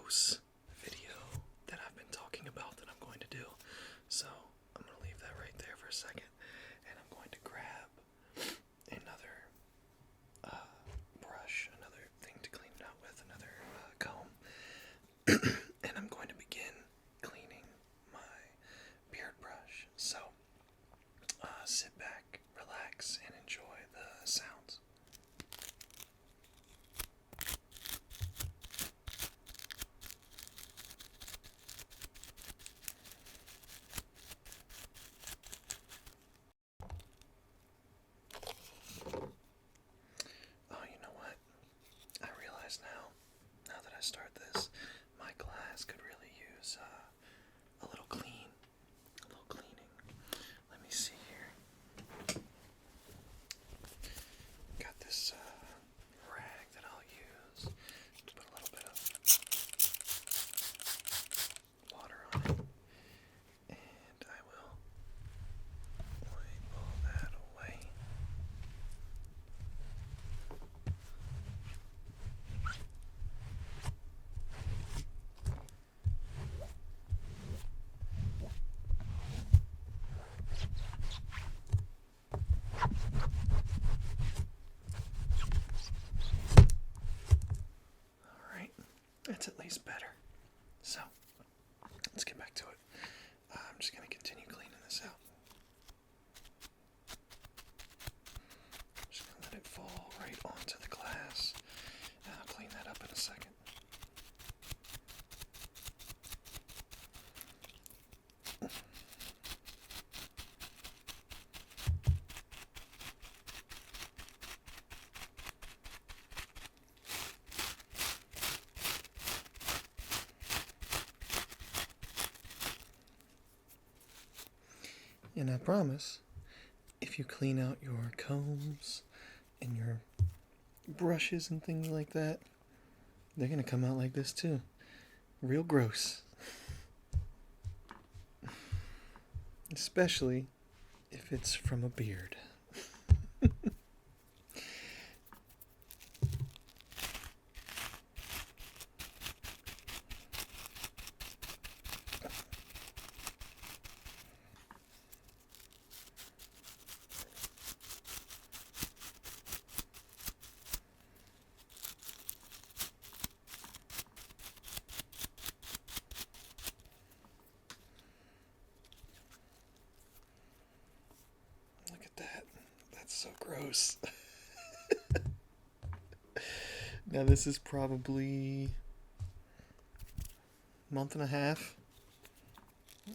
gross video that I've been talking about that I'm going to do. So I'm going to leave that right there for a second, and I'm going to grab another brush, another thing to clean it out with, another comb, and I'm going to begin cleaning my beard brush. So sit back, relax, and enjoy the sounds. Oh, you know what? I realize now that I start this, my glass could really use a little cleaning. Let me see here. Got this rag that I'll use to put a little bit of water on it, and I will wipe all that away. Alright, that's at least better. So, let's get back to it. I'm just going to continue cleaning this out. Just going to let it fall right onto the glass, and I'll clean that up in a second. And I promise, if you clean out your combs and your brushes and things like that, they're going to come out like this too. Real gross. Especially if it's from a beard. Look at that. That's so gross. Now this is probably a month and a half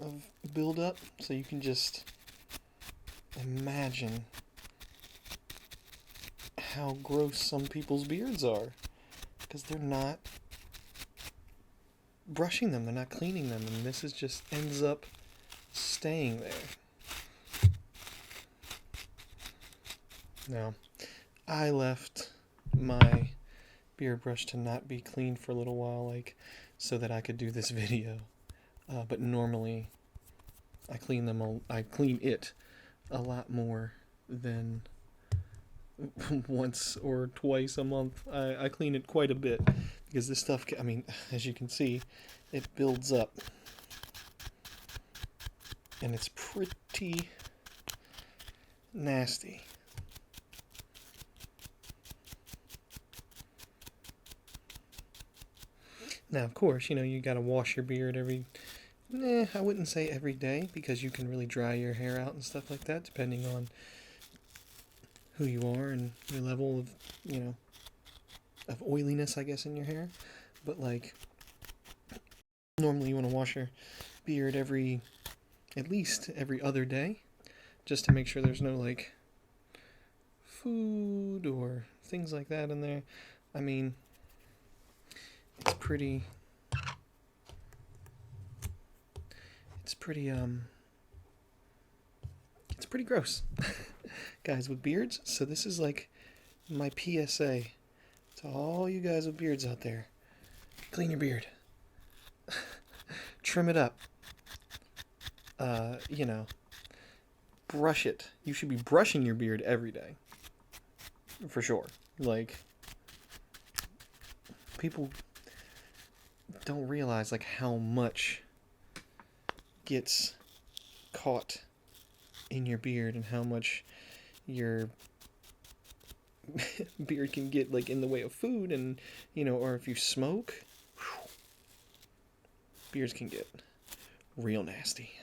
of build up, so you can just imagine how gross some people's beards are, because they're not brushing them, they're not cleaning them, and this is just ends up staying there. Now, I left my beard brush to not be clean for a little while, so that I could do this video. But normally, I clean it a lot more than once or twice a month. I clean it quite a bit, because this stuff, as you can see, it builds up. And it's pretty nasty. Now, of course, you gotta wash your beard I wouldn't say every day, because you can really dry your hair out and stuff like that, depending on who you are and your level of, of oiliness, I guess, in your hair. But, normally you want to wash your beard at least every other day, just to make sure there's no, food or things like that in there. It's pretty gross. Guys with beards. So this is my PSA to all you guys with beards out there. Clean your beard. Trim it up. Brush it. You should be brushing your beard every day. For sure. People don't realize like how much gets caught in your beard and how much your beard can get like in the way of food, and or if you smoke, whew, beards can get real nasty.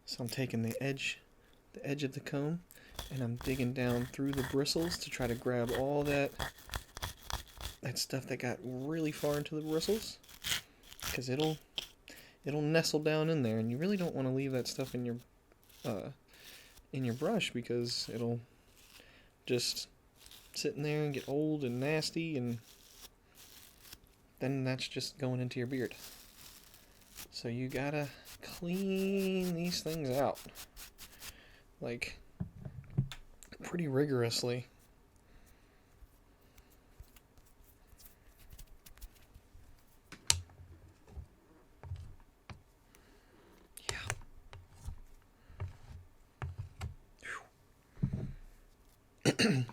So I'm taking the edge of the comb, and I'm digging down through the bristles to try to grab all that stuff that got really far into the bristles, because it'll nestle down in there, and you really don't want to leave that stuff in your brush, because it'll just sit in there and get old and nasty, and then that's just going into your beard. So you gotta clean these things out, like, pretty rigorously.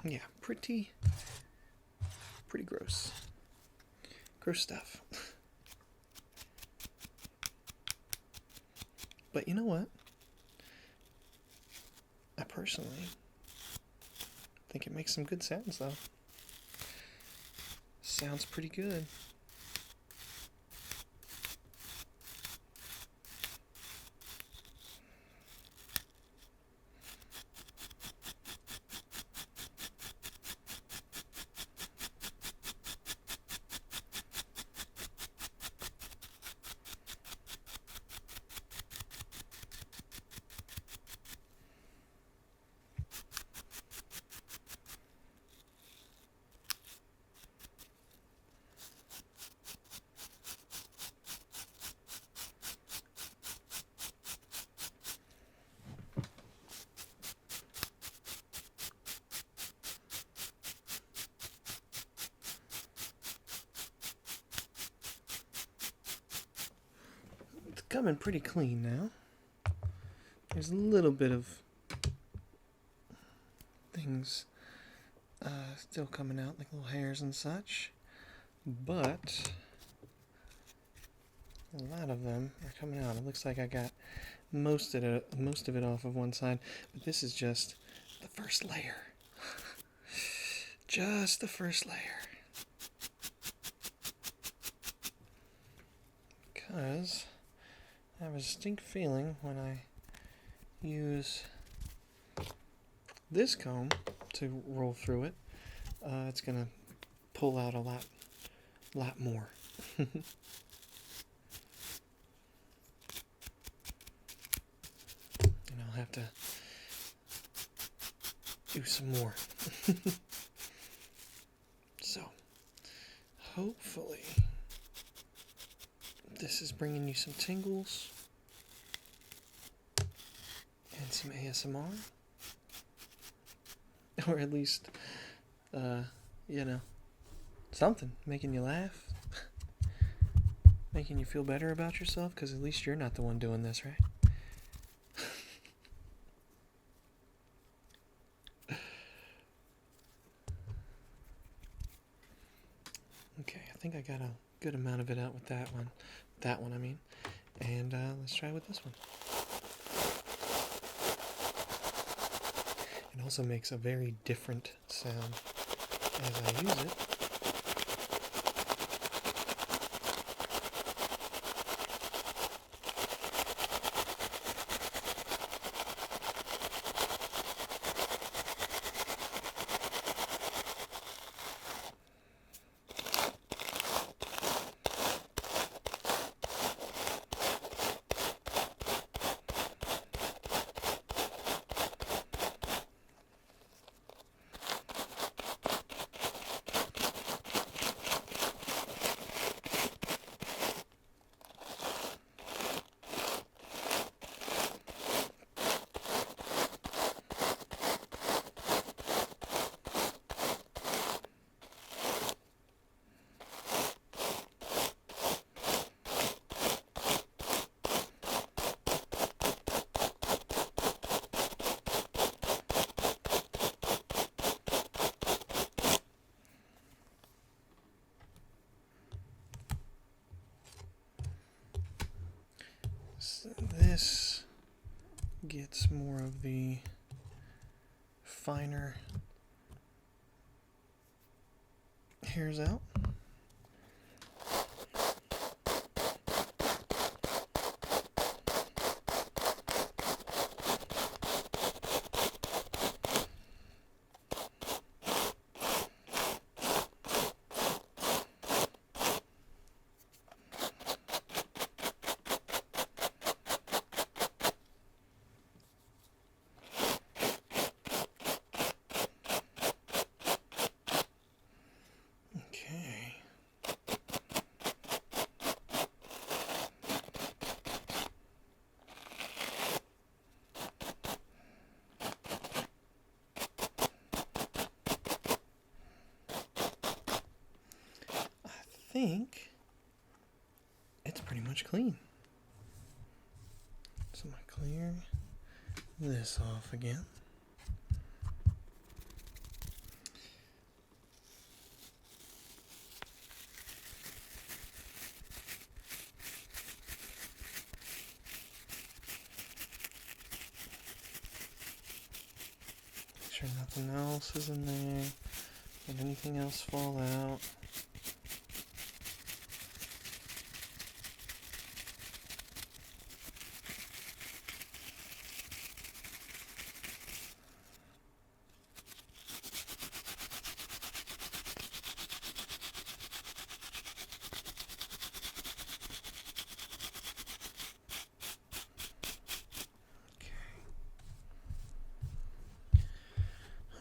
Yeah, pretty gross. Gross stuff. But you know what? I personally think it makes some good sounds, though. Sounds pretty good. Coming pretty clean now. There's a little bit of things still coming out, like little hairs and such, but a lot of them are coming out. It looks like I got most of it off of one side, but this is just the first layer. Just the first layer. Because I have a distinct feeling when I use this comb to roll through it, it's gonna pull out a lot more. And I'll have to do some more. So, hopefully this is bringing you some tingles and some ASMR, or at least, something, making you laugh, making you feel better about yourself, because at least you're not the one doing this, right? Okay, I think I got a good amount of it out with that one. I mean. And let's try with this one. It also makes a very different sound as I use it. gets more of the finer hairs out. I think it's pretty much clean. So I'm going to clear this off again. Make sure nothing else is in there. Did anything else fall out?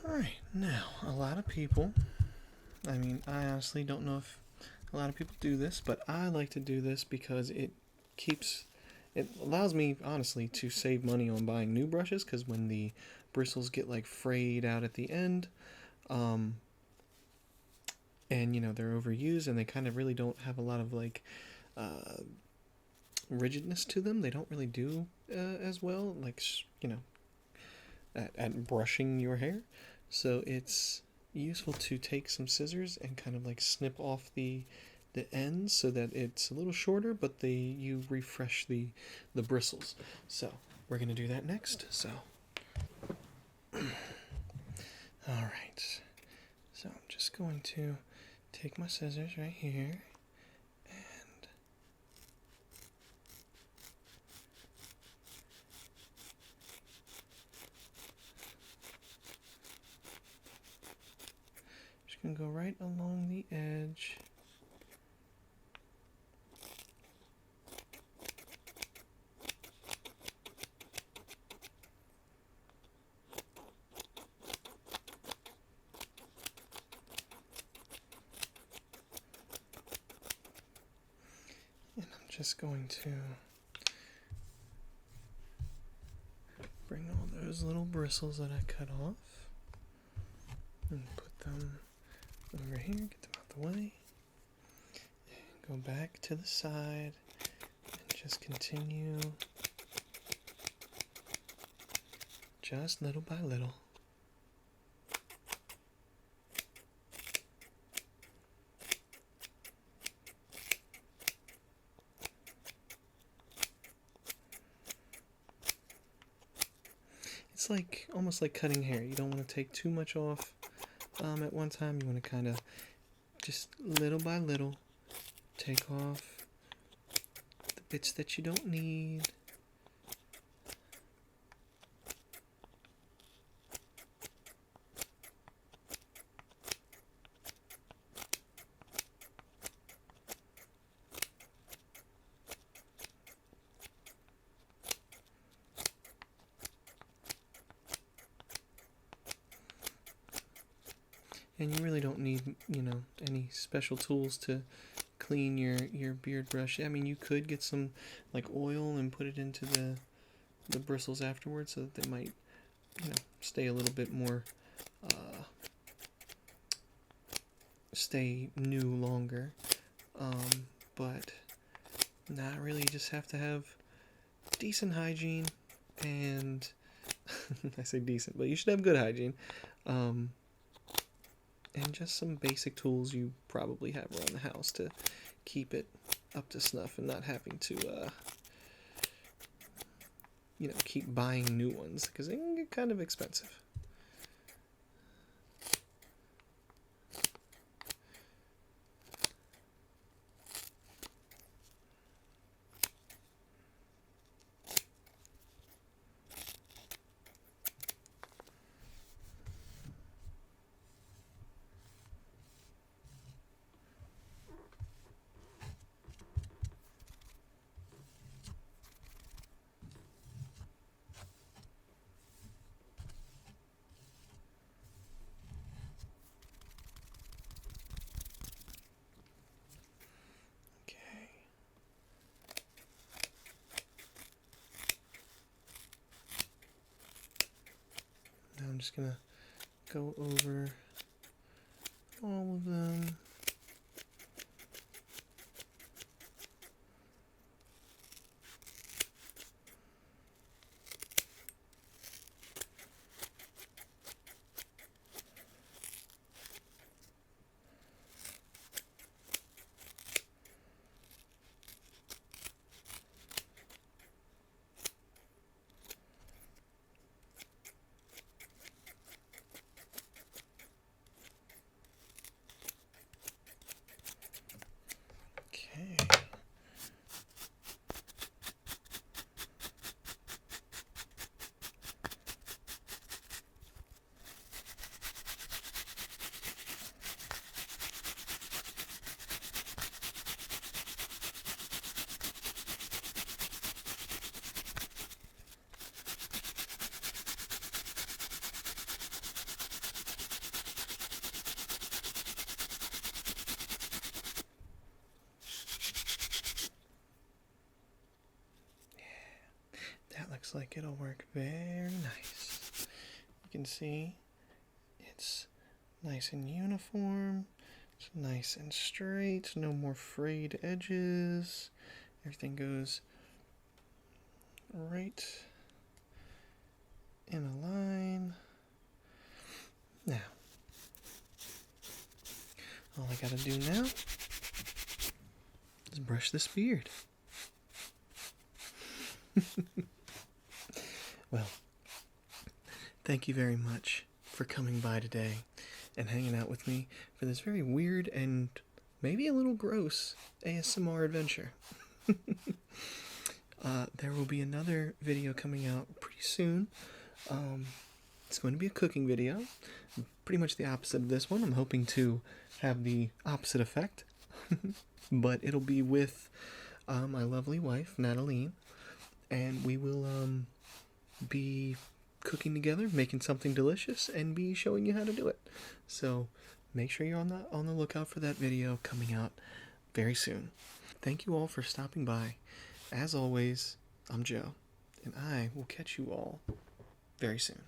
Alright, now, a lot of people, I honestly don't know if a lot of people do this, but I like to do this because it allows me, honestly, to save money on buying new brushes, because when the bristles get, like, frayed out at the end, and, they're overused, and they kind of really don't have a lot of, like, rigidness to them, they don't really do as well, like, at brushing your hair. So it's useful to take some scissors and kind of like snip off the ends so that it's a little shorter, but you refresh the bristles. So we're going to do that next. So all right, so I'm just going to take my scissors right here and just going to go right along the edge. And I'm just going to bring all those little bristles that I cut off and put them over here, get them out the way, and go back to the side and just continue just little by little. It's like almost like cutting hair. You don't want to take too much off at one time. You want to kind of just little by little take off the bits that you don't need. And you really don't need, any special tools to clean your beard brush. I mean, you could get some, like, oil and put it into the bristles afterwards so that they might, stay a little bit more, stay new longer. But not really. You just have to have decent hygiene and, I say decent, but you should have good hygiene. And just some basic tools you probably have around the house to keep it up to snuff and not having to keep buying new ones because they can get kind of expensive. Now I'm just going to go over all of them. Okay. That looks like it'll work very nice. You can see it's nice and uniform. It's nice and straight. No more frayed edges. Everything goes right in a line. Now, all I gotta do now is brush this beard. Well, thank you very much for coming by today and hanging out with me for this very weird and maybe a little gross ASMR adventure. There will be another video coming out pretty soon. It's going to be a cooking video, pretty much the opposite of this one. I'm hoping to have the opposite effect, but it'll be with my lovely wife, Natalie, and we will be cooking together, making something delicious, and be showing you how to do it. So make sure you're on the lookout for that video coming out very soon. Thank you all for stopping by. As always, I'm Joe, and I will catch you all very soon.